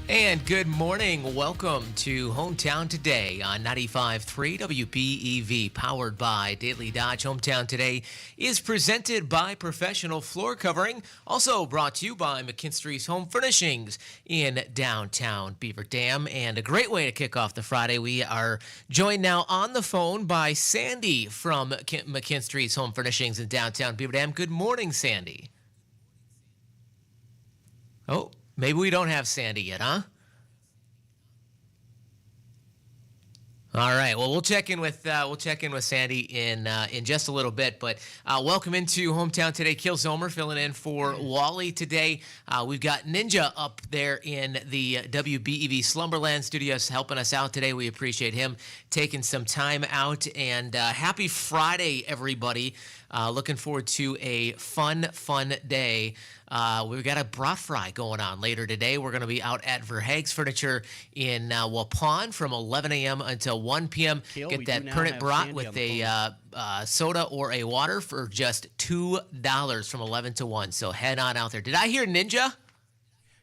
And good morning. Welcome to Hometown Today on 95.3 WBEV, powered by Daily Dodge. Hometown Today is presented by Professional Floor Covering, also brought to you by McKinstry's Home Furnishings in downtown Beaver Dam. And a great way to kick off the Friday, we are joined now on the phone by Sandy from McKinstry's Home Furnishings in downtown Beaver Dam. Good morning, Sandy. Oh. Maybe we don't have Sandy yet, huh? All right. Well, we'll check in with Sandy in just a little bit. But welcome into Hometown Today. Kiel Zomer filling in for Wally today. We've got Ninja up there in the WBEV Slumberland studios helping us out today. We appreciate him taking some time out. And happy Friday, everybody. Looking forward to a fun day. We've got a brat fry going on later today. We're going to be out at Verhaeg's Furniture in Waupun from 11 a.m. until 1 p.m. Get that permanent brat with a soda or a water for just $2 from 11 to 1. So head on out there. Did I hear Ninja?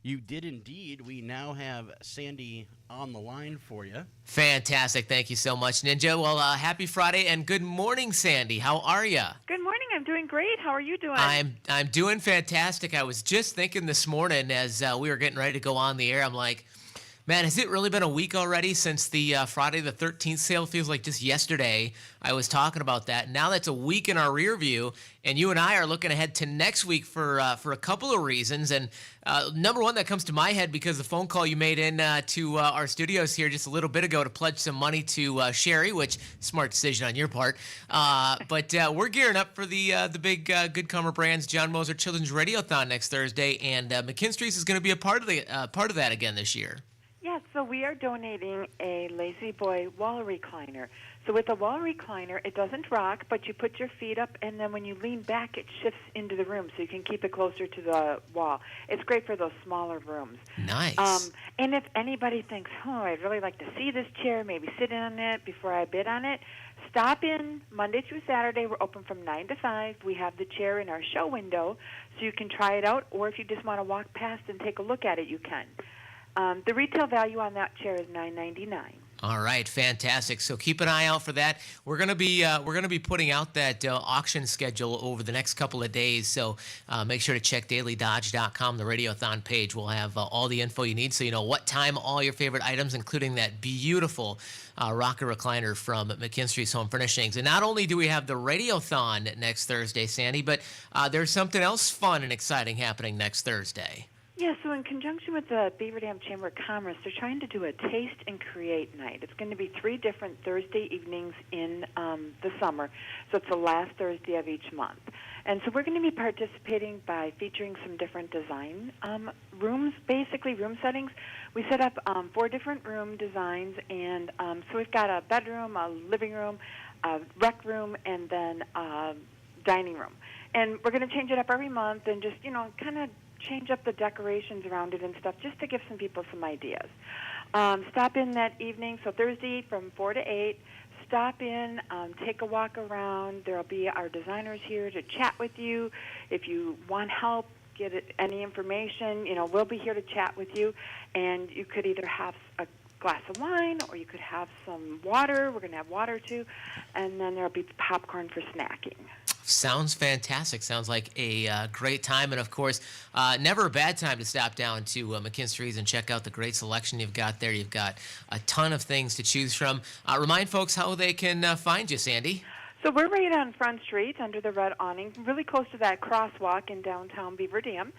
You did indeed. We now have Sandy on the line for you. Fantastic. Thank you so much, Ninja. Well, happy Friday and good morning, Sandy. How are you? Good morning. I'm doing great. How are you doing? I'm doing fantastic. I was just thinking this morning as we were getting ready to go on the air, I'm like, man, has it really been a week already since the Friday the 13th sale? Feels like just yesterday I was talking about that. Now that's a week in our rear view, and you and I are looking ahead to next week for a couple of reasons. And number one that comes to my head because the phone call you made in to our studios here just a little bit ago to pledge some money to Sherry, which smart decision on your part. But we're gearing up for the big Good Karma Brands John Moser Children's Radiothon next Thursday, and McKinstry's is going to be a part of that again this year. Yeah, so we are donating a Lazy Boy wall recliner. So with a wall recliner, it doesn't rock, but you put your feet up, and then when you lean back, it shifts into the room, so you can keep it closer to the wall. It's great for those smaller rooms. Nice. And if anybody thinks, I'd really like to see this chair, maybe sit in it before I bid on it, stop in Monday through Saturday. We're open from 9 to 5. We have the chair in our show window, so you can try it out, or if you just want to walk past and take a look at it, you can. The retail value on that chair is $9.99. All right, fantastic. So keep an eye out for that. We're gonna be putting out that auction schedule over the next couple of days. So make sure to check DailyDodge.com, the Radiothon page. We'll have all the info you need, so you know what time all your favorite items, including that beautiful rocker recliner from McKinstry's Home Furnishings. And not only do we have the Radiothon next Thursday, Sandy, but there's something else fun and exciting happening next Thursday. Yeah, so in conjunction with the Beaver Dam Chamber of Commerce, they're trying to do a Taste and Create night. It's going to be 3 different Thursday evenings in the summer, so it's the last Thursday of each month. And so we're going to be participating by featuring some different design rooms, basically room settings. We set up 4 different room designs, and so we've got a bedroom, a living room, a rec room, and then a dining room. And we're going to change it up every month and just, kind of change up the decorations around it and stuff just to give some people some ideas. Stop in that evening, so Thursday from 4 to 8. Stop in, take a walk around. There will be our designers here to chat with you. If you want help, get any information, we'll be here to chat with you. And you could either have a glass of wine or you could have some water. We're going to have water too. And then there will be popcorn for snacking. Sounds fantastic. Sounds like a great time. And, of course, never a bad time to stop down to McKinstry's and check out the great selection you've got there. You've got a ton of things to choose from. Remind folks how they can find you, Sandy. So we're right on Front Street under the red awning, really close to that crosswalk in downtown Beaver Dam.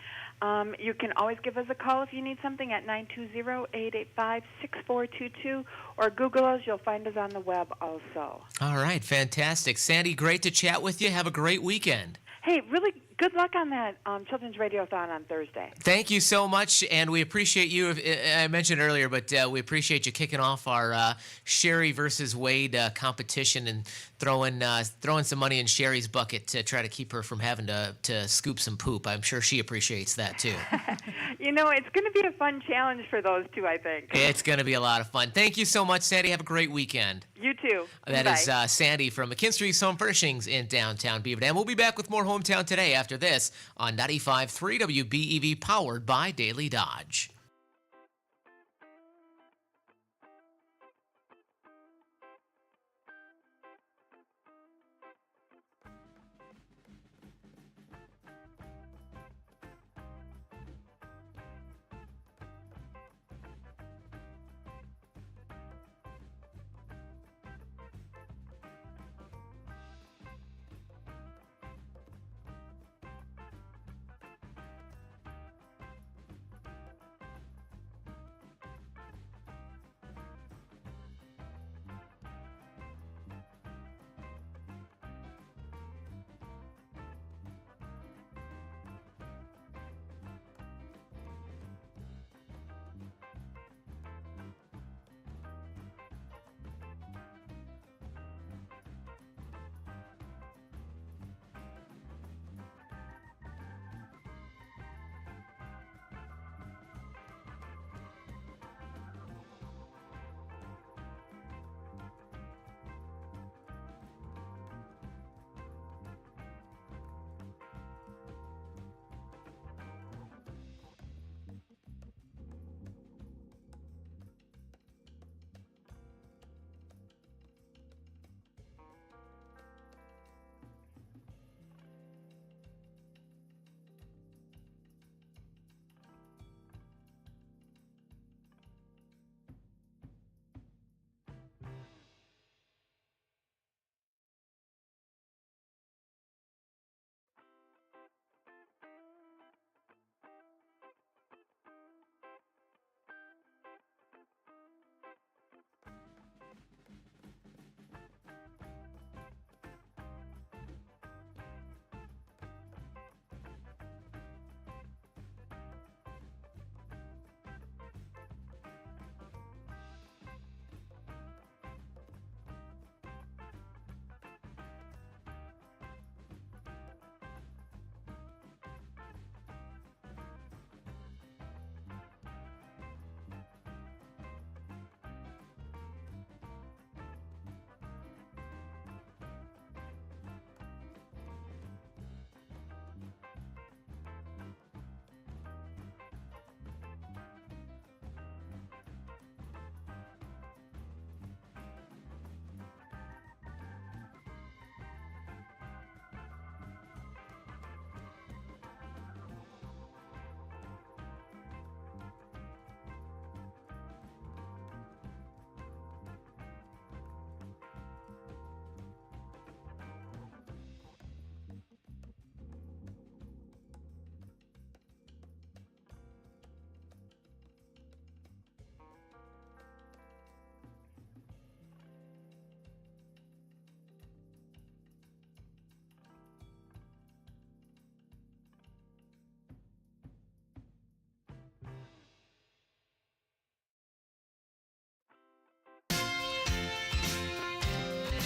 You can always give us a call if you need something at 920-885-6422, or Google us. You'll find us on the web also. All right, fantastic. Sandy, great to chat with you. Have a great weekend. Hey, really good luck on that Children's Radiothon on Thursday. Thank you so much, and we appreciate you. I mentioned earlier, but we appreciate you kicking off our Sherry versus Wade competition and throwing some money in Sherry's bucket to try to keep her from having to scoop some poop. I'm sure she appreciates that, too. It's going to be a fun challenge for those two, I think. It's going to be a lot of fun. Thank you so much, Sandy. Have a great weekend. You too. That is Sandy from McKinstry's Home Furnishings in downtown Beaver Dam. We'll be back with more Hometown Today after this on 95.3 WBEV, powered by Daily Dodge.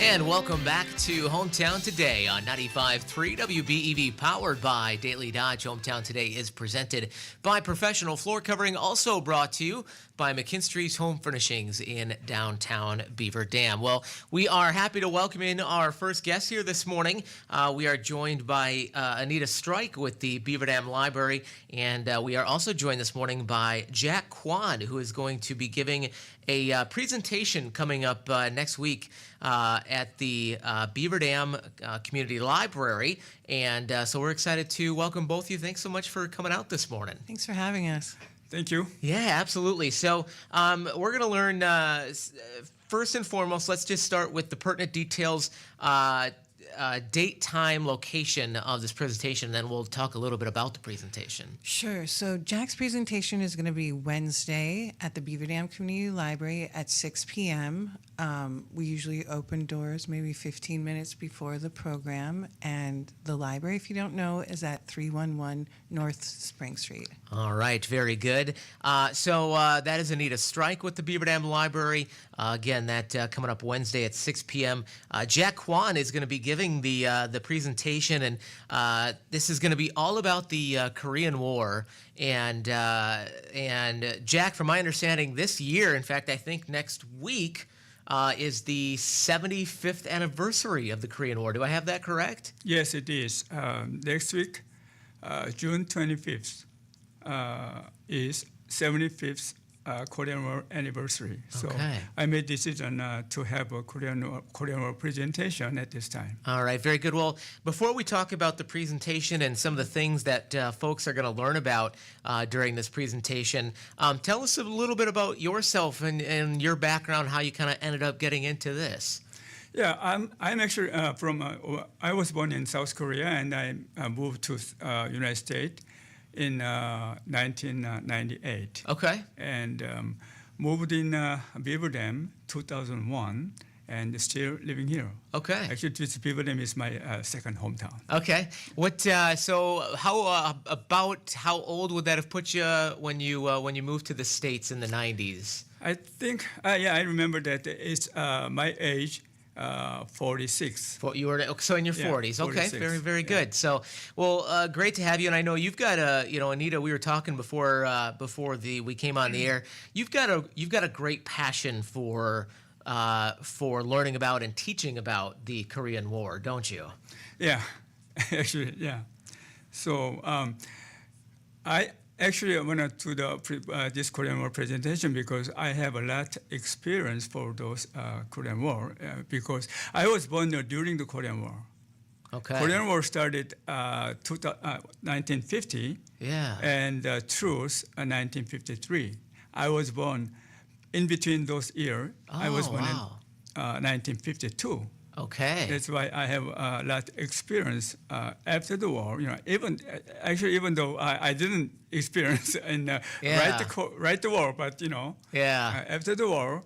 And welcome back to Hometown Today on 95.3 WBEV, powered by Daily Dodge. Hometown Today is presented by Professional Floor Covering, also brought to you by McKinstry's Home Furnishings in downtown Beaver Dam. Well, we are happy to welcome in our first guest here this morning. We are joined by Anita Strike with the Beaver Dam Library, and we are also joined this morning by Jack Kwan, who is going to be giving a presentation coming up next week at the Beaver Dam Community Library. And so we're excited to welcome both of you. Thanks so much for coming out this morning. Thanks for having us. Thank you. Yeah, absolutely. So we're going to learn, first and foremost, let's just start with the pertinent details, date, time, location of this presentation, and then we'll talk a little bit about the presentation. Sure. So Jack's presentation is going to be Wednesday at the Beaver Dam Community Library at 6 p.m. We usually open doors maybe 15 minutes before the program, and the library, if you don't know, is at 311 North Spring Street. All right, very good. So that is Anita Strike with the Beaver Dam Library. Again, that coming up Wednesday at 6 p.m. Jack Kwan is going to be giving the presentation, and this is going to be all about the Korean War. And Jack, from my understanding, this year, in fact, I think next week, is the 75th anniversary of the Korean War. Do I have that correct? Yes, it is. Next week, June 25th, is 75th Korean War anniversary. So Okay. I made decision to have a Korean War presentation at this time. All right, very good. Well, before we talk about the presentation and some of the things that folks are going to learn about during this presentation, tell us a little bit about yourself and your background, how you kind of ended up getting into this. Yeah, I'm actually from. I was born in South Korea, and I moved to United States in 1998. Okay. And moved in Beaver Dam 2001, and still living here. Okay. Actually, this Beaver Dam is my second hometown. Okay. What? So, how old would that have put you when you moved to the States in the 90s? I think, I remember that it's my age, 46. You were so in your Yeah, 40s. Okay, 46. very, very good. So, well, great to have you. And I know you've got Anita. We were talking before we came on the air. You've got a great passion for learning about and teaching about the Korean War, don't you? Yeah, actually, yeah. So I actually went to this Korean War presentation because I have a lot experience for those Korean War because I was born during the Korean War. Okay. Korean War started 1950. Yeah. And truce 1953. I was born in between those years. I was born wow. in 1952. Okay. That's why I have a lot of experience after the war. Even though I didn't experience in right the war, but Yeah. after the war,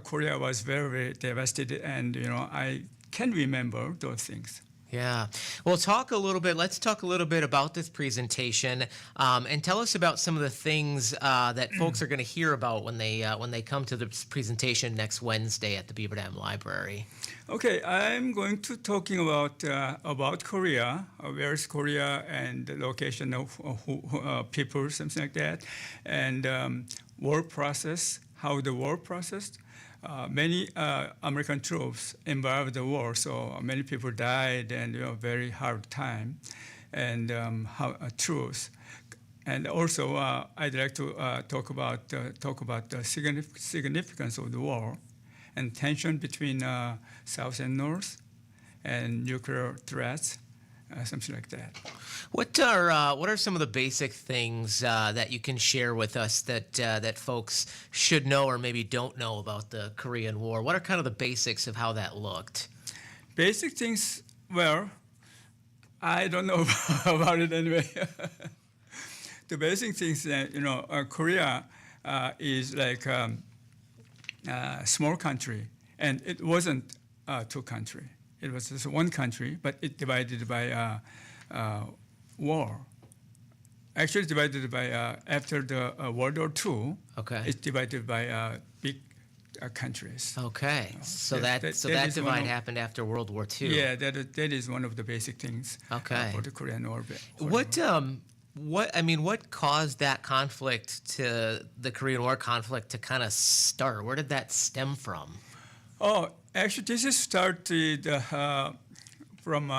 Korea was very, very devastated, and I can remember those things. Yeah. Well, let's talk a little bit about this presentation, and tell us about some of the things that folks are going to hear about when they come to the presentation next Wednesday at the Beaver Dam Library. Okay, I'm going to talking about Korea, where is Korea, and the location of people, something like that, and war process, how the war processed. Many American troops involved in the war, so many people died, and very hard time, and how truce. And also, I'd like to talk about the significance of the war, and tension between South and North, and nuclear threats, something like that. What are some of the basic things that you can share with us that folks should know or maybe don't know about the Korean War? What are kind of the basics of how that looked? Basic things, well, I don't know about it anyway. The basic things that, Korea is like a small country, and it wasn't two countries. It was just one country, but it divided by war. Actually divided by, after the World War II, Okay. it's divided by big countries. Okay. So that- that that is one divide of- happened after World War II. Yeah, that is one of the basic things Okay. for the Korean War. What caused that conflict the Korean War conflict to kind of start? Where did that stem from? Oh, actually, this is started from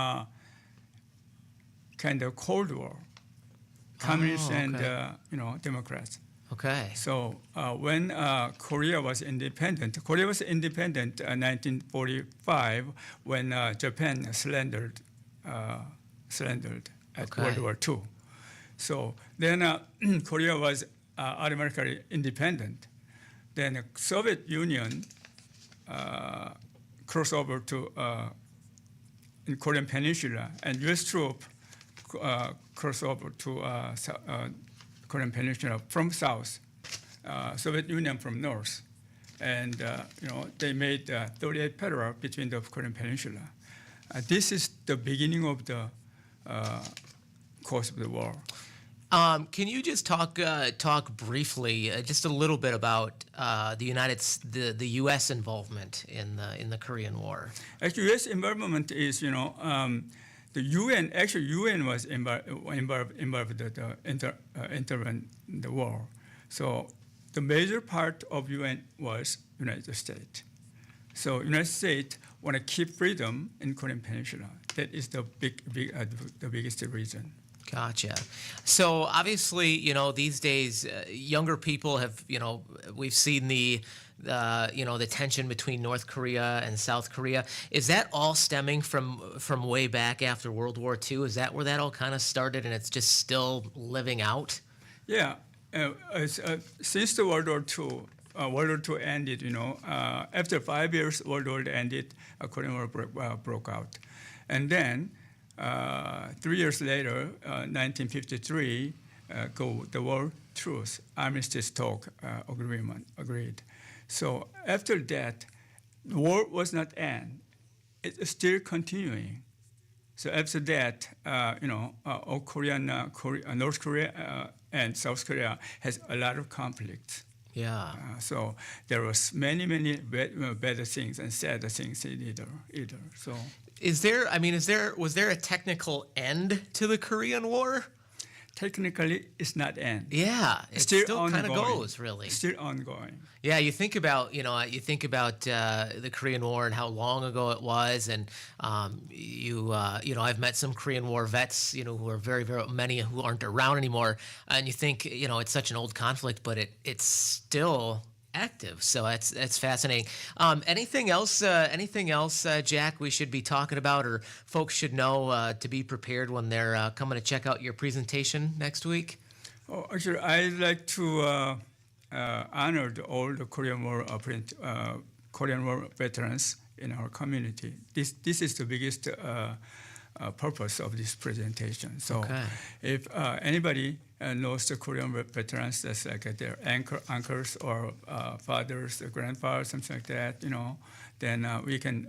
kind of Cold War, communists and okay. Democrats. Okay. So when Korea was independent, 1945 when Japan surrendered at Okay. World War II. So then Korea was automatically independent. Then the Soviet Union crossed over to in Korean Peninsula, and U.S. troops crossed over to Korean Peninsula from south, Soviet Union from north, and they made 38 parallel between the Korean Peninsula. This is the beginning of the course of the war. Can you just talk briefly, just a little bit about the U.S. involvement in the Korean War? Actually, U.S. involvement is the UN. Actually, UN was involved in the war. So the major part of UN was United States. So United States want to keep freedom in Korean Peninsula. That is the biggest reason. Gotcha. So obviously, these days, younger people have, we've seen the tension between North Korea and South Korea. Is that all stemming from way back after World War II? Is that where that all kind of started, and it's just still living out? Yeah. Since the World War II ended, after 5 years, World War ended, Korean War broke out, and then 3 years later, 1953, the war truce armistice talk agreement agreed. So after that, the war was not end; it's still continuing. So after that, all North Korea and South Korea has a lot of conflicts. Yeah. So there was many better things and sadder things either. So. Was there a technical end to the Korean War? Technically, it's not end. Yeah, it still kind of goes, really. Still ongoing. Yeah, you think about the Korean War and how long ago it was, and I've met some Korean War vets, who are very, very many who aren't around anymore, and you think it's such an old conflict, but it's still active. So that's fascinating. Anything else, Jack, we should be talking about, or folks should know to be prepared when they're coming to check out your presentation next week? Oh, actually, I'd like to honor all the Korean War veterans in our community. This is the biggest purpose of this presentation. So Okay. if anybody knows the Korean veterans, that's like their uncles or fathers, or grandfathers, something like that, then we can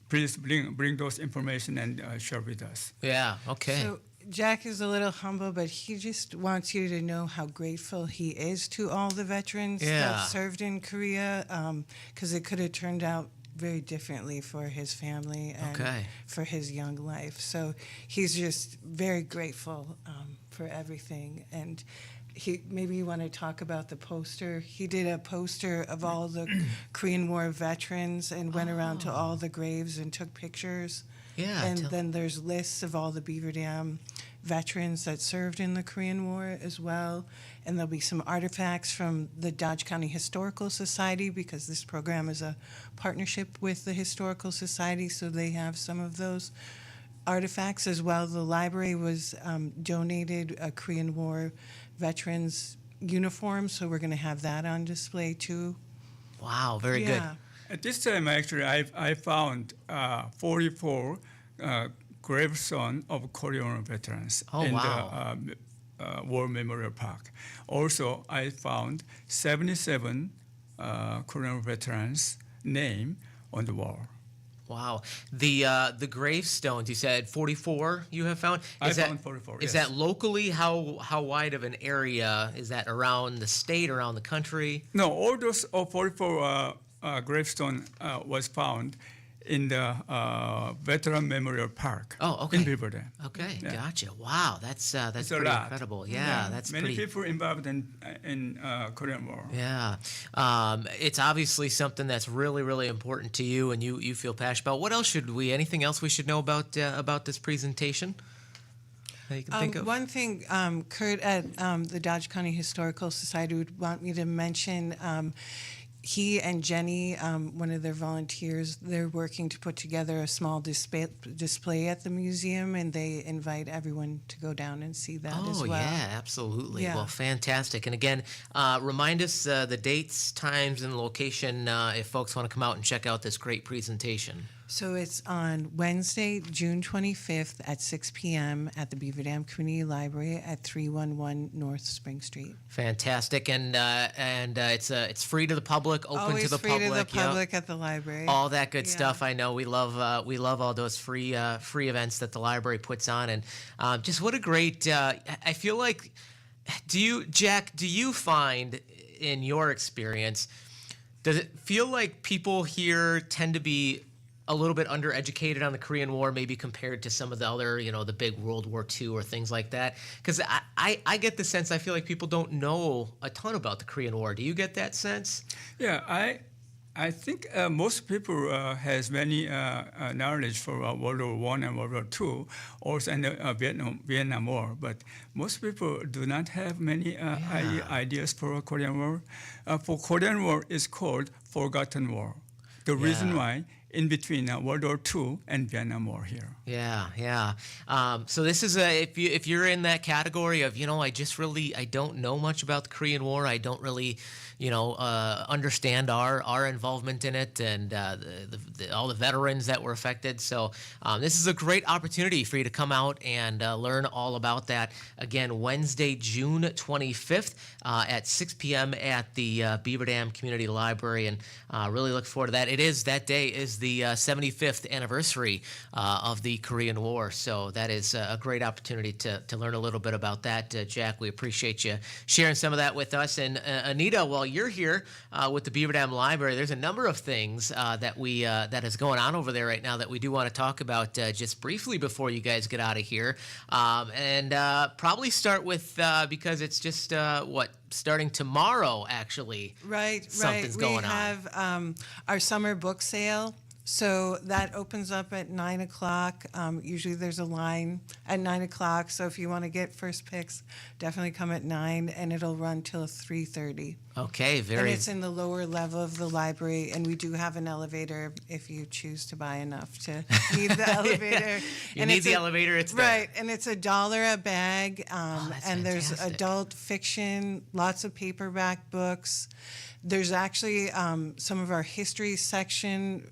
please bring those information and share with us. Yeah. Okay. So Jack is a little humble, but he just wants you to know how grateful he is to all the veterans Yeah. that served in Korea, because it could have turned out very differently for his family and Okay. for his young life. So he's just very grateful for everything. And maybe you want to talk about the poster. He did a poster of all the Korean War veterans and went around to all the graves and took pictures. Yeah. And then there's lists of all the Beaver Dam veterans that served in the Korean War as well. And there'll be some artifacts from the Dodge County Historical Society, because this program is a partnership with the Historical Society, so they have some of those artifacts as well. The library was donated a Korean War veterans uniform, so we're going to have that on display too. Wow. Very good. At this time, actually, I found 44 gravestones of Korean veterans in wow. the War Memorial Park. Also, I found 77 Korean veterans' name on the wall. Wow. The gravestones, you said 44 you have found? I Is that, found 44, Is yes. that locally? How wide of an area? Is that around the state, around the country? No, all those 44 gravestone was found in the Veteran Memorial Park. Oh, okay. In Beaver Dam. Okay, Yeah. gotcha. Wow, that's It's a pretty lot. incredible. Yeah, that's Many pretty. people involved in Korean War. Yeah, it's obviously something that's really, really important to you, and you feel passionate about. What else anything else we should know about this presentation that you can think of? One thing, Kurt at the Dodge County Historical Society would want me to mention. He and Jenny, one of their volunteers, they're working to put together a small display at the museum, and they invite everyone to go down and see that as well. Oh, yeah, absolutely. Yeah. Well, fantastic. And again, remind us the dates, times, and location if folks want to come out and check out this great presentation. So it's on Wednesday, June 25th at 6 p.m. at the Beaver Dam Community Library at 311 North Spring Street. Fantastic. And it's free to the public, open Always to the free public. to the Yep. public at the library. All that good Yeah. stuff. I know we love all those free events that the library puts on, and just what a great. I feel like, Jack? Do you find in your experience, does it feel like people here tend to be a little bit undereducated on the Korean War, maybe compared to some of the other, the big World War II or things like that? Because I get the sense, I feel like people don't know a ton about the Korean War. Do you get that sense? Yeah, I think most people has many knowledge for World War I and World War II, also and Vietnam War. But most people do not have many ideas for Korean War. For Korean War, it's called Forgotten War. The reason why in between World War II and Vietnam War here. Yeah. So this is if you're in that category of I don't know much about the Korean War. I don't really understand our involvement in it and all the veterans that were affected. So this is a great opportunity for you to come out and learn all about that. Again, Wednesday, June 25th at 6 p.m. at the Beaver Dam Community Library, and really look forward to that. That day is the 75th anniversary of the Korean War, so that is a great opportunity to learn a little bit about that. Jack, we appreciate you sharing some of that with us. And Anita, while you're here with the Beaver Dam Library, there's a number of things that is going on over there right now that we do want to talk about just briefly before you guys get out of here, and probably start with because it's just starting tomorrow, actually. Right. Something's going on. We have our summer book sale. So that opens up at 9 o'clock. Usually there's a line at 9 o'clock. So if you want to get first picks, definitely come at 9, and it'll run till 3:30. Okay, And it's in the lower level of the library, and we do have an elevator if you choose to buy enough to need the elevator. You And need it's the elevator, it's there. right, and it's $1 a bag. That's and there's fantastic. adult fiction, lots of paperback books. There's actually some of our history section,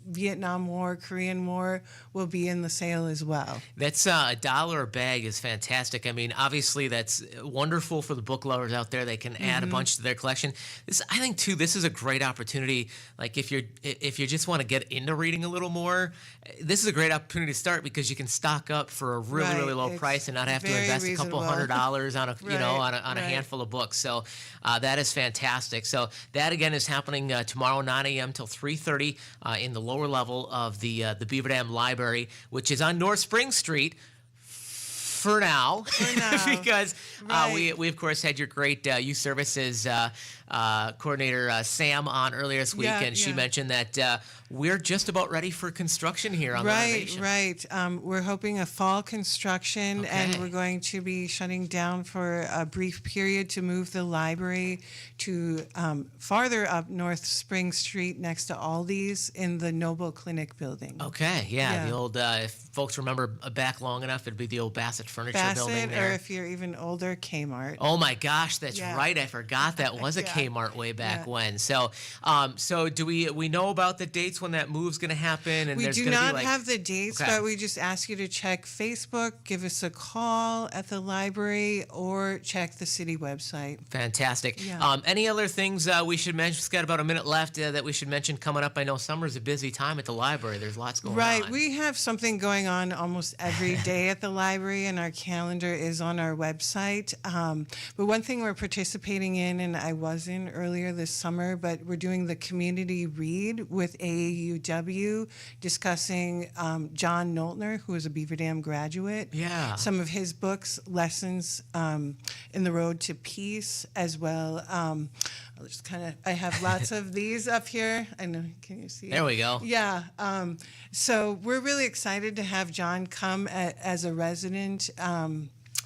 Vietnam War, Korean War, will be in the sale as well. That's $1 a bag is fantastic. I mean, obviously that's wonderful for the book lovers out there. They can add a bunch to their collection. I think too, this is a great opportunity. Like if you just want to get into reading a little more, this is a great opportunity to start because you can stock up for a really Right, really low it's price and not have to very invest a couple reasonable. $100 on a on a Right. handful of books. So that is fantastic. So that again is happening tomorrow 9 a.m. till 3:30 in the lower level of the Beaver Dam Library, which is on North Spring Street. For now, because Right. we of course had your great youth services coordinator Sam on earlier this week, Yeah, and she yeah. mentioned that we're just about ready for construction here on the renovation. Right. We're hoping a fall construction, and Okay. we're going to be shutting down for a brief period to move the library to farther up North Spring Street next to Aldi's in the Noble Clinic building. Okay, yeah, the Yeah. old if folks remember back long enough, it'd be the old Bassett Furniture building Bassett, there. or if you're even older, Kmart. Oh my gosh, that's Yeah. right. I forgot that was a Yeah. Kmart way back Yeah. when. So, so do we know about the dates when that move's going to happen? And We there's do gonna be not like, have the dates, Okay. but we just ask you to check Facebook, give us a call at the library, or check the city website. Fantastic. Yeah. Any other things we should mention? We've got about a minute left that we should mention coming up. I know summer's a busy time at the library. There's lots going Right. on. We have something going on almost every day at the library, and our calendar is on our website. But one thing we're participating in, and I was in earlier this summer, but we're doing the community read with AAUW, discussing John Noltner, who is a Beaver Dam graduate. Yeah. Some of his books, Lessons in the Road to Peace, as well. I'll just I have lots of these up here. I know, can you see? There we go. Yeah. So we're really excited to have John come as a resident, a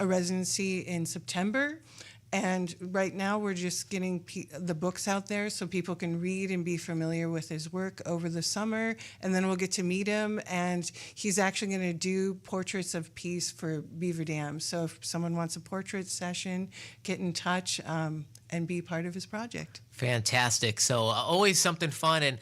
residency in September. And right now we're just getting the books out there so people can read and be familiar with his work over the summer. And then we'll get to meet him. And he's actually going to do portraits of peace for Beaver Dam. So if someone wants a portrait session, get in touch and be part of his project. Fantastic. So always something fun. And,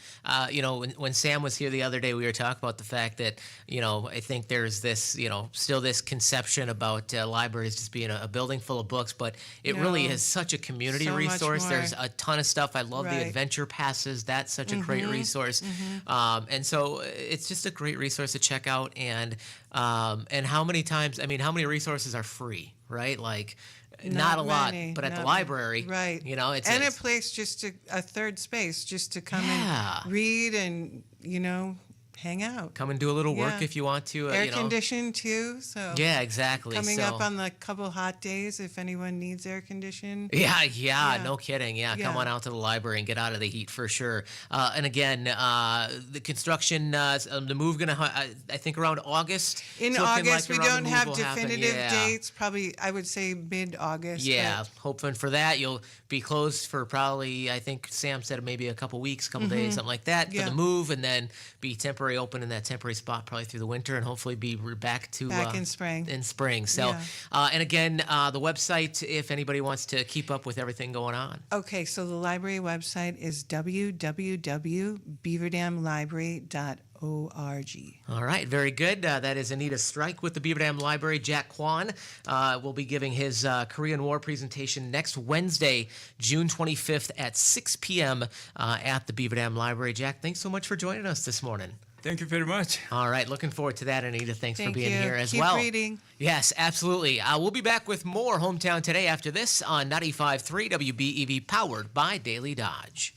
when Sam was here the other day, we were talking about the fact that, I think there's this, still this conception about libraries just being a building full of books, but it really No. is such a community So much resource. more. There's a ton of stuff. I love the Right. adventure passes. That's such a great resource. And so it's just a great resource to check out. And how many times, how many resources are free, right? Like, not a lot, many, but at the not library, right? It's and a place a third space just to come Yeah. and read and hang out. come and do a little work Yeah. if you want to. Air conditioned too, so Yeah, exactly. coming so, up on the couple hot days if anyone needs air conditioning. Yeah, no kidding. Yeah, come Yeah. on out to the library and get out of the heat for sure. And again, the construction, the move I think around August. In It's looking August, like we around the don't move have will happen. definitive Yeah. dates. Probably, I would say mid-August. Yeah, hoping for that. You'll be closed for probably, I think Sam said maybe a couple weeks, couple days, something like that for Yeah. the move, and then be temporary open in that temporary spot probably through the winter, and hopefully be back to Back in spring. In spring. So, Yeah. and again, the website if anybody wants to keep up with everything going on. Okay, so the library website is www.beaverdamlibrary.org. All right, very good. That is Anita Strike with the Beaver Dam Library. Jack Kwan will be giving his Korean War presentation next Wednesday, June 25th at 6 p.m. At the Beaver Dam Library. Jack, thanks so much for joining us this morning. Thank you very much. All right, looking forward to that, Anita. Thanks for Thank being you. here as Keep well. reading. Yes, absolutely. We'll be back with more Hometown Today after this on 95.3 WBEV, powered by Daily Dodge.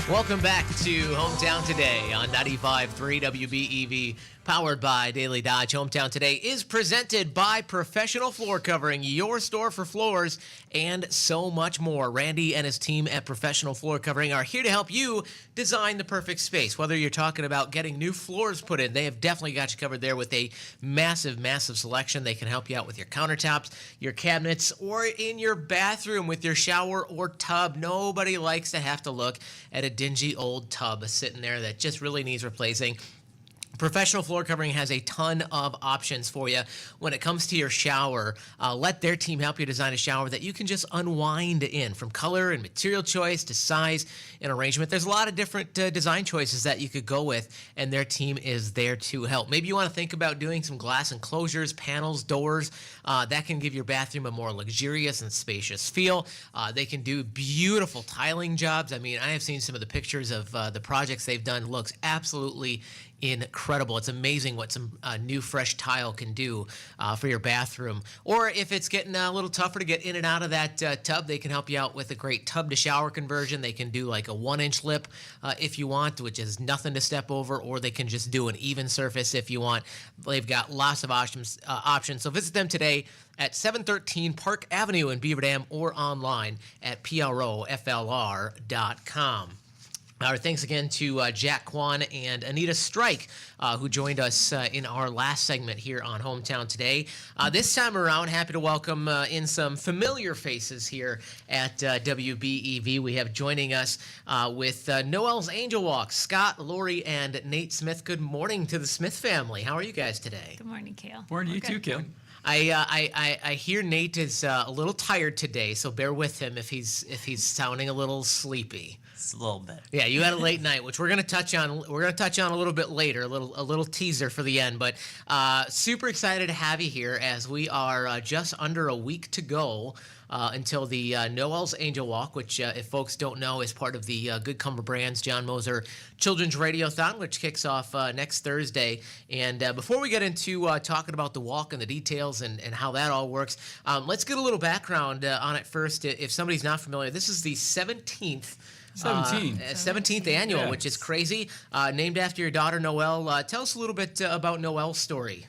Welcome back to Hometown Today on 95.3 WBEV, powered by Daily Dodge. Hometown Today is presented by Professional Floor Covering, your store for floors and so much more. Randy and his team at Professional Floor Covering are here to help you design the perfect space. Whether you're talking about getting new floors put in, they have definitely got you covered there with a massive, massive selection. They can help you out with your countertops, your cabinets, or in your bathroom with your shower or tub. Nobody likes to have to look at a dingy old tub sitting there that just really needs replacing. Professional Floor Covering has a ton of options for you when it comes to your shower. Let their team help you design a shower that you can just unwind in, from color and material choice to size and arrangement. There's a lot of different design choices that you could go with, and their team is there to help. Maybe you want to think about doing some glass enclosures, panels, doors. That can give your bathroom a more luxurious and spacious feel. They can do beautiful tiling jobs. I mean, I have seen some of the pictures of the projects they've done. Looks absolutely incredible. It's amazing what some new fresh tile can do for your bathroom. Or if it's getting a little tougher to get in and out of that tub, they can help you out with a great tub to shower conversion. They can do like a 1-inch lip if you want, which is nothing to step over, or they can just do an even surface if you want. They've got lots of options. So visit them today at 713 Park Avenue in Beaver Dam, or online at proflr.com. Our thanks again to Jack Kwan and Anita Strike, who joined us in our last segment here on Hometown Today. This time around, happy to welcome in some familiar faces here at WBEV. We have joining us with Noel's Angel Walk, Scott, Lori, and Nate Smith. Good morning to the Smith family. How are you guys today? Good morning, Kale. Morning to you too, Kale. I hear Nate is a little tired today, so bear with him if he's sounding a little sleepy. It's a little bit. Yeah, you had a late night, which we're going to touch on. We're going to touch on a little bit later, a little teaser for the end. But super excited to have you here, as we are just under a week to go until the Noel's Angel Walk, which, if folks don't know, is part of the Good Cumber Brands John Moser Children's Radiothon, which kicks off next Thursday. And before we get into talking about the walk and the details and how that all works, let's get a little background on it first. If somebody's not familiar, this is the 17th 17th annual, Yeah. which is crazy. Named after your daughter, Noel. Tell us a little bit about Noel's story.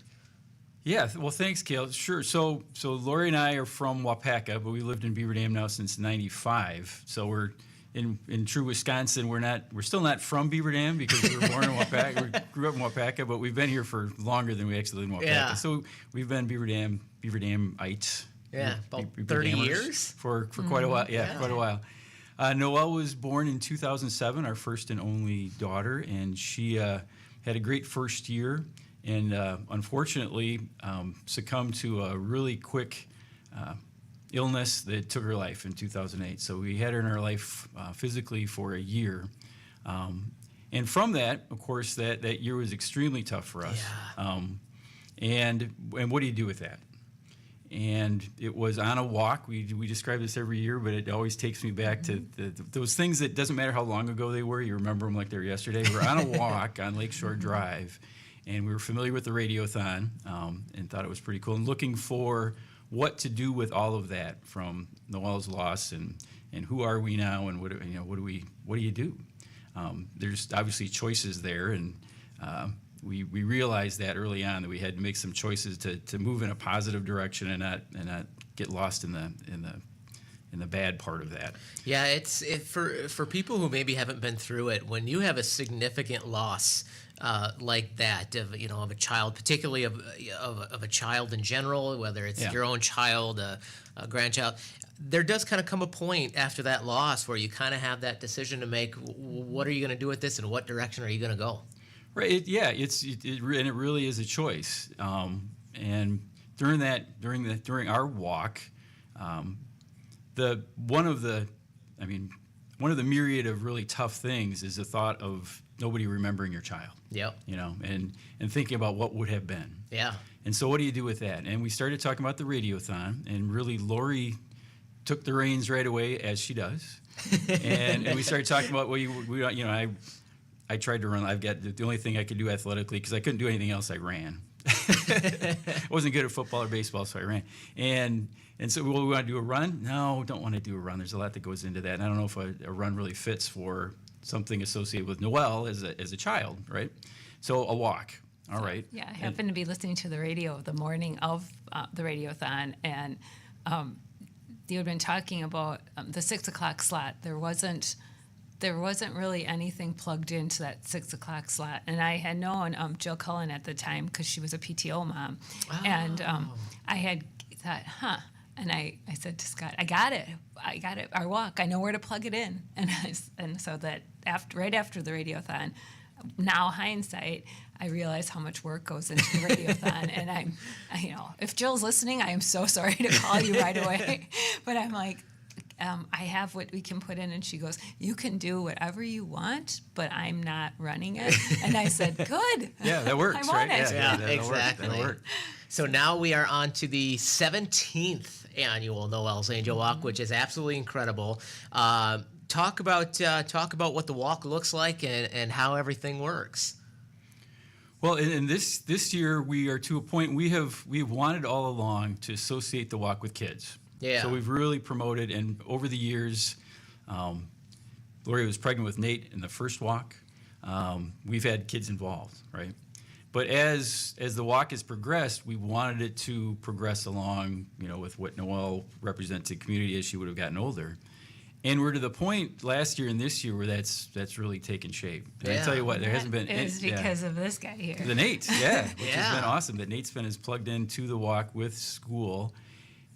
Yeah, well, thanks, Kale. Sure. So Lori and I are from Wapaka, but we lived in Beaver Dam now since '95. So we're in true Wisconsin. We're still not from Beaver Dam because we were born in Wapaka. We grew up in Wapaka, but we've been here for longer than we actually lived in Wapaka. Yeah. So we've been Beaver Damites. Yeah, about Beaver 30 Dammers years? for quite a while. Yeah, quite a while. Noelle was born in 2007, our first and only daughter, and she had a great first year, and unfortunately succumbed to a really quick illness that took her life in 2008. So we had her in our life physically for a year. And from that, of course, that year was extremely tough for us. Yeah. And what do you do with that? And it was on a walk. We describe this every year, but it always takes me back to those things that doesn't matter how long ago they were. You remember them like they were yesterday. We were on a walk on Lakeshore Drive, and we were familiar with the Radiothon and thought it was pretty cool. And looking for what to do with all of that, from Noel's loss and who are we now, and what do you do? There's obviously choices there, and we realized that early on, that we had to make some choices to move in a positive direction and not get lost in the bad part of that. Yeah, for people who maybe haven't been through it, when you have a significant loss like that of a child, particularly of a child in general, whether it's your own child, a grandchild, there does kind of come a point after that loss where you kind of have that decision to make. What are you going to do with this, and what direction are you going to go? Right. It really is a choice. And during our walk, one of the myriad of really tough things is the thought of nobody remembering your child. Yep. And thinking about what would have been. Yeah. And so what do you do with that? And we started talking about the Radiothon, and really Lori took the reins right away, as she does. and we started talking about I tried to run. I've got the only thing I could do athletically, because I couldn't do anything else, I ran. I wasn't good at football or baseball, so I ran. And so, we want to do a run? No, don't want to do a run. There's a lot that goes into that, and I don't know if a run really fits for something associated with Noel as a child, right? So a walk. All right. Yeah, I happened to be listening to the radio the morning of the radiothon, and you had been talking about the 6 o'clock slot. There wasn't really anything plugged into that 6 o'clock slot, and I had known Jill Cullen at the time because she was a PTO mom, and I had thought, and I said to Scott, I got it, our walk. I know where to plug it in, and so that right after the radiothon, now hindsight, I realize how much work goes into the radiothon, and if Jill's listening, I am so sorry to call you right away, but I'm like, I have what we can put in, and she goes, you can do whatever you want, but I'm not running it. And I said, good. Yeah, that works, I want right? it. Yeah, that'll exactly. Work. That'll work. So now we are on to the 17th annual Noel's Angel Walk, which is absolutely incredible. Talk about what the walk looks like and how everything works. Well, in this year, we are to a point we've wanted all along to associate the walk with kids. Yeah. So we've really promoted, and over the years, Lori was pregnant with Nate in the first walk. We've had kids involved, right? But as the walk has progressed, we wanted it to progress along, with what Noel represents the community as she would have gotten older. And we're to the point last year and this year where that's really taken shape. And I tell you what, there hasn't been. It was because of this guy here. The Nate, yeah, which Yeah. has been awesome. That Nate's been plugged into the walk with school,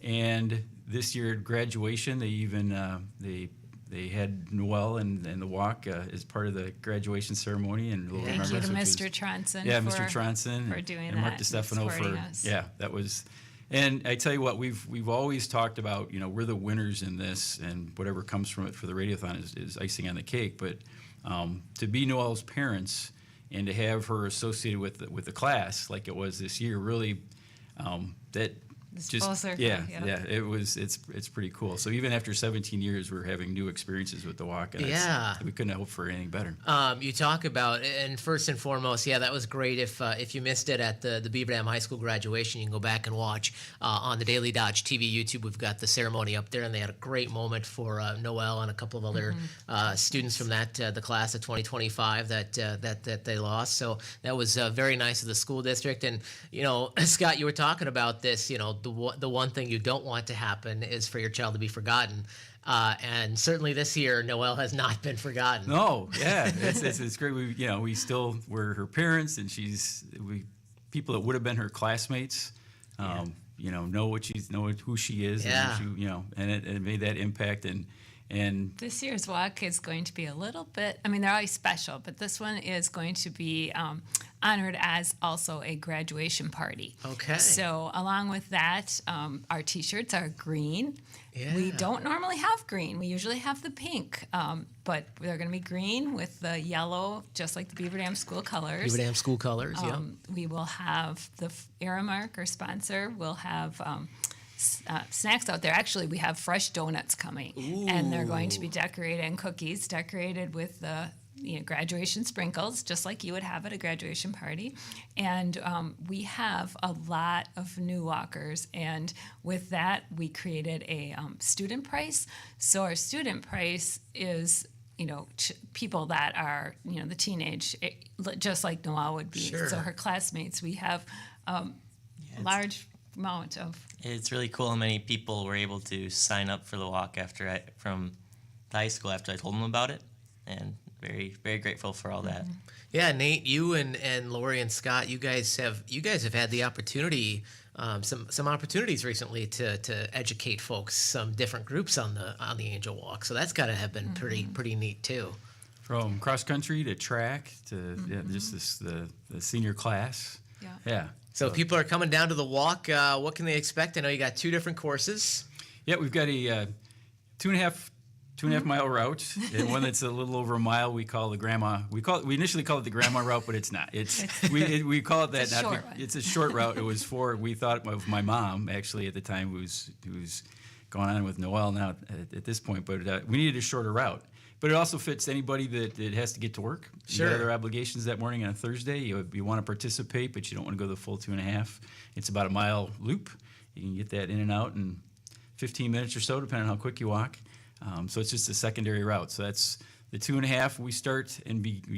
and this year at graduation, they even they had Noel and the walk as part of the graduation ceremony and a little Thank you to remembrance, Mr. Tronson. yeah, for, Mr. Tronson for doing and Mark that, DiStefano supporting us. that was. And I tell you what, we've always talked about, we're the winners in this, and whatever comes from it for the radiothon is icing on the cake. But to be Noel's parents and to have her associated with the class like it was this year, really, that It's just full circle, yeah, yeah. it's pretty cool. So even after 17 years, we're having new experiences with the walk, and Yeah. we couldn't hope for anything better. You talk about, and first and foremost, yeah, that was great. If you missed it at the Beaver Dam High School graduation, you can go back and watch on the Daily Dodge TV YouTube. We've got the ceremony up there, and they had a great moment for Noel and a couple of other students from the class of 2025 that they lost. So that was very nice of the school district. And Scott, you were talking about this. The one thing you don't want to happen is for your child to be forgotten. And certainly this year, Noel has not been forgotten. No, yeah, it's great. We're her parents, and people that would have been her classmates, know who she is, Yeah. and it made that impact. And This year's walk is going to be a little bit, they're always special, but this one is going to be honored as also a graduation party. Okay. So along with that, our T-shirts are green. We Yeah. don't normally have green. We usually have the pink, but they're going to be green with the yellow, just like the Beaver Dam school colors. Beaver Dam school colors, yeah. We will have the Aramark, our sponsor, will have snacks out there. Actually, we have fresh donuts coming, and they're going to be decorated, and cookies decorated with the graduation sprinkles, just like you would have at a graduation party. And we have a lot of new walkers, and with that, we created a student price. So our student price is people that are, the teenage, just like Noel would be. Sure. So her classmates, we have large amount of. It's really cool how many people were able to sign up for the walk from the high school after I told them about it, and very, very grateful for all that. Yeah, Nate, you and Lori and Scott, you guys have had the opportunity, some opportunities recently to educate folks, some different groups on the Angel Walk. So that's got to have been pretty neat too. from cross country to track to just the senior class. Yeah. So people are coming down to the walk. What can they expect? I know you got two different courses. Yeah, we've got a 2.5 mile route, and one that's a little over a mile. We call the grandma. We initially called it the grandma route, but it's not. We call it that. It's a short one. It's a short route. It was we thought of my mom actually at the time, who's gone on with Noel now at this point. But we needed a shorter route. But it also fits anybody that has to get to work. Sure. You got other obligations that morning on a Thursday. You want to participate, but you don't want to go the full 2.5. It's about a mile loop. You can get that in and out in 15 minutes or so, depending on how quick you walk. So it's just a secondary route. So that's the 2.5 we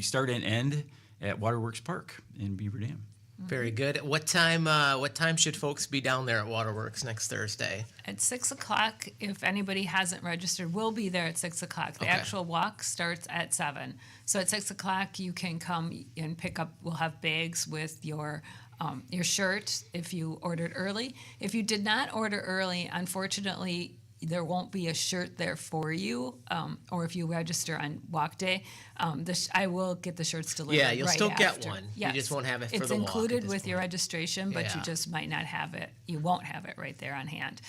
start and end at Waterworks Park in Beaver Dam. Very good. What time should folks be down there at Waterworks next Thursday? At 6 o'clock, if anybody hasn't registered, we'll be there at 6 o'clock. The Okay. actual walk starts at 7. So at 6 o'clock, you can come and pick up, we'll have bags with your shirt if you ordered early. If you did not order early, unfortunately, there won't be a shirt there for you, or if you register on walk day, I will get the shirts delivered. Yeah, you'll right still get after. one. Yes. You just won't have it for It's the walk. included at this with your point. registration, but you Yeah. just might not have it. You won't have it right there on hand.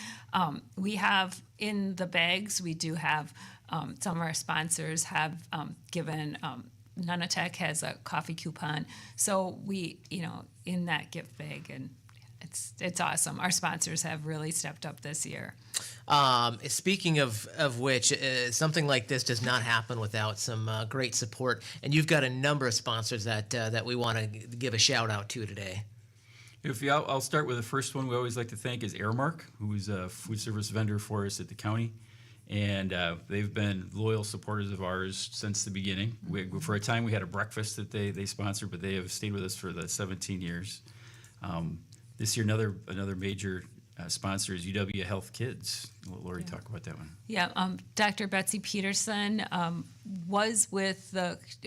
We have in the bags. We do have some of our sponsors have given. Nunatech has a coffee coupon, so we, in that gift bag, and it's awesome. Our sponsors have really stepped up this year. Speaking of which, something like this does not happen without some great support, and you've got a number of sponsors that we want to give a shout out to today. I'll start with the first one we always like to thank is Airmark, who's a food service vendor for us at the county. And they've been loyal supporters of ours since the beginning. For a time, we had a breakfast that they sponsored, but they have stayed with us for the 17 years. This year, another major sponsor is UW Health Kids. Lori, talk about that one. Yeah, Dr. Betsy Peterson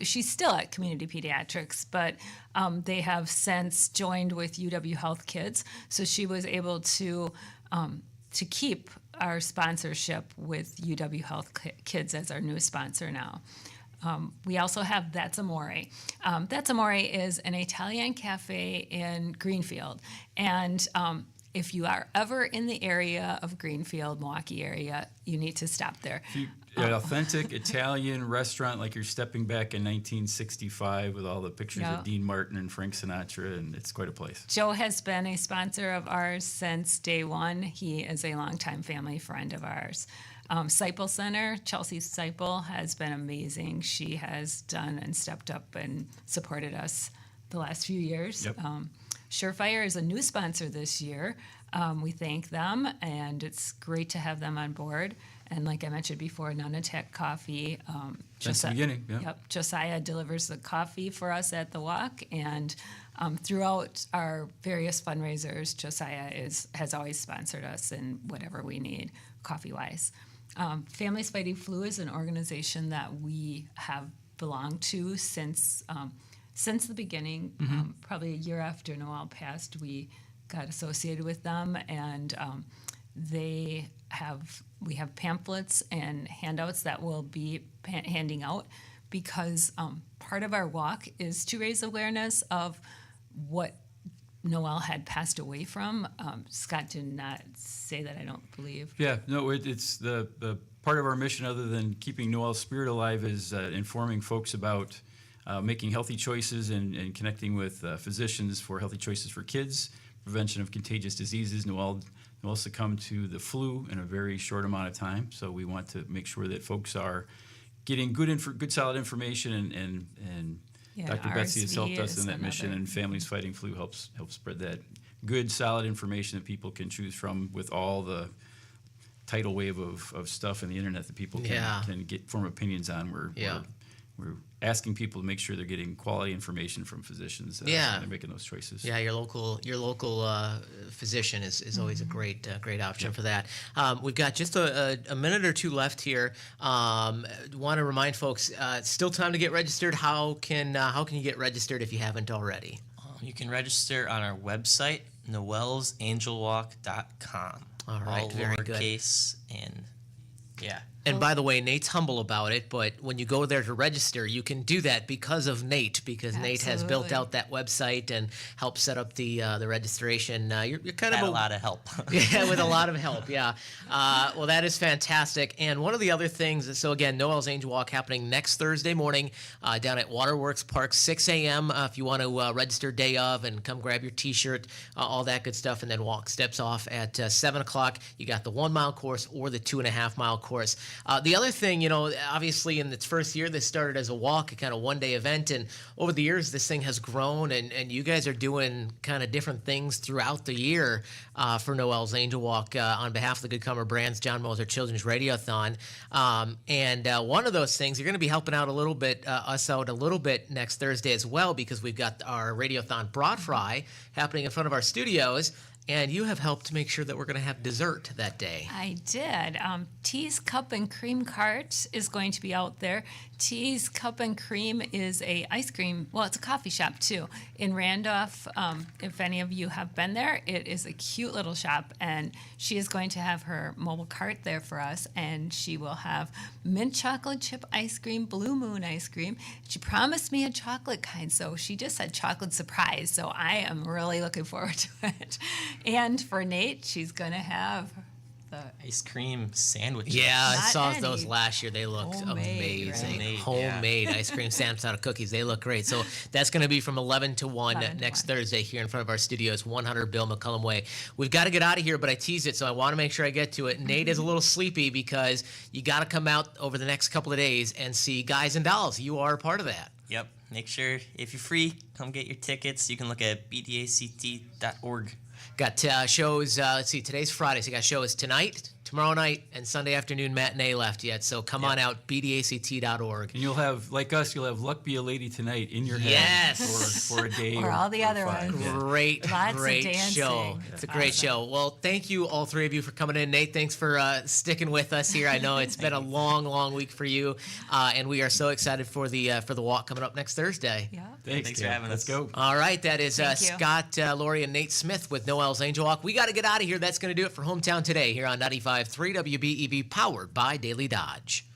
she's still at Community Pediatrics, but they have since joined with UW Health Kids, so she was able to keep our sponsorship with UW Health Kids as our new sponsor now. We also have That's Amore. That's Amore is an Italian cafe in Greenfield, and if you are ever in the area of Greenfield, Milwaukee area, you need to stop there. An authentic Italian restaurant, like you're stepping back in 1965 with all the pictures Yeah. of Dean Martin and Frank Sinatra, and it's quite a place. Joe has been a sponsor of ours since day one. He is a longtime family friend of ours. Seipel Center, Chelsea Seipel, has been amazing. She has done and stepped up and supported us the last few years. Yep. Surefire is a new sponsor this year. We thank them, and it's great to have them on board. And like I mentioned before, Nunatech Coffee. Since the beginning, yeah. Yep, Josiah delivers the coffee for us at the walk, and throughout our various fundraisers, Josiah has always sponsored us in whatever we need, coffee-wise. Families Fighting Flu is an organization that we have belonged to since the beginning. Probably a year after Noel passed, we got associated with them, and we have pamphlets and handouts that we'll be handing out, because part of our walk is to raise awareness of what Noel had passed away from. Scott did not say that, I don't believe. Yeah, no, it's the part of our mission, other than keeping Noel's spirit alive, is informing folks about making healthy choices and connecting with physicians for healthy choices for kids, prevention of contagious diseases. Noel succumbed to the flu in a very short amount of time, so we want to make sure that folks are getting good solid information, and Yeah, Dr. Betsy has helped RSV us in is that mission, another. and Families Fighting Flu helps spread that good, solid information that people can choose from, with all the tidal wave of stuff on the internet that people can form opinions on. We're asking people to make sure they're getting quality information from physicians when they're making those choices. Yeah, your local physician is always a great option for that. We've got just a minute or two left here. Want to remind folks, still time to get registered. How can you get registered if you haven't already? You can register on our website, noelsangelwalk.com. All right, all very good. lowercase, and yeah. And by the way, Nate's humble about it, but when you go there to register, you can do that because of Nate, because Nate has built Absolutely. out that website and helped set up the registration. You're kind Had of a lot of help. Yeah, with a lot of help, yeah. Well, that is fantastic. And one of the other things, so again, Noel's Angel Walk happening next Thursday morning down at Waterworks Park, 6 a.m. If you want to register day of and come grab your T-shirt, all that good stuff, and then walk steps off at 7 o'clock. You got the 1 mile course or the 2.5 mile course. The other thing, you know, obviously in its first year, this started as a walk, a kind of one-day event, and over the years, this thing has grown, and you guys are doing kind of different things throughout the year for Noel's Angel Walk on behalf of the Good Comer Brands John Moser Children's Radiothon. And one of those things, you're going to be helping out a little bit, us out a little bit next Thursday as well, because we've got our Radiothon Broad Fry happening in front of our studios. And you have helped make sure that we're going to have dessert that day. I did. Tea's Cup and Cream Cart is going to be out there. Tea's Cup and Cream is a ice cream, well, it's a coffee shop too, in Randolph. If any of you have been there, it is a cute little shop, and she is going to have her mobile cart there for us, and she will have mint chocolate chip ice cream, Blue Moon ice cream. She promised me a chocolate kind, so she just said chocolate surprise, so I am really looking forward to it. And for Nate, she's going to have the Ice cream sandwiches. Yeah, I Not saw any. those last year. They looked Homemade, amazing. right? Homemade ice cream sandwich out of cookies. They look great. So that's going to be from 11 to 1 11 to next 1. Thursday here in front of our studios, 100 Bill McCullum Way. We've got to get out of here, but I teased it, so I want to make sure I get to it. Nate is a little sleepy because you got to come out over the next couple of days and see Guys and Dolls. You are a part of that. Yep. Make sure, if you're free, come get your tickets. You can look at bdact.org. Got shows, let's see, today's Friday, so you got shows tonight, tomorrow night, and Sunday afternoon matinee left yet. So come on out, bdact.org. And you'll have, like us, you'll have Luck Be a Lady Tonight in your head Yes. for a day. Or all the other five. ones. Yeah. Great, Lots of great dancing. show. It's a great show. Well, thank you, all three of you, for coming in. Nate, thanks for sticking with us here. I know it's been a long, long week for you, and we are so excited for the walk coming up next Thursday. yeah. Thanks Thanks for Dan. having Let's us. go. All right, that is Thank you. Scott, Lori, and Nate Smith with Noel's Angel Walk. We got to get out of here. That's going to do it for Hometown Today here on 95.3 WBEV, powered by Daily Dodge.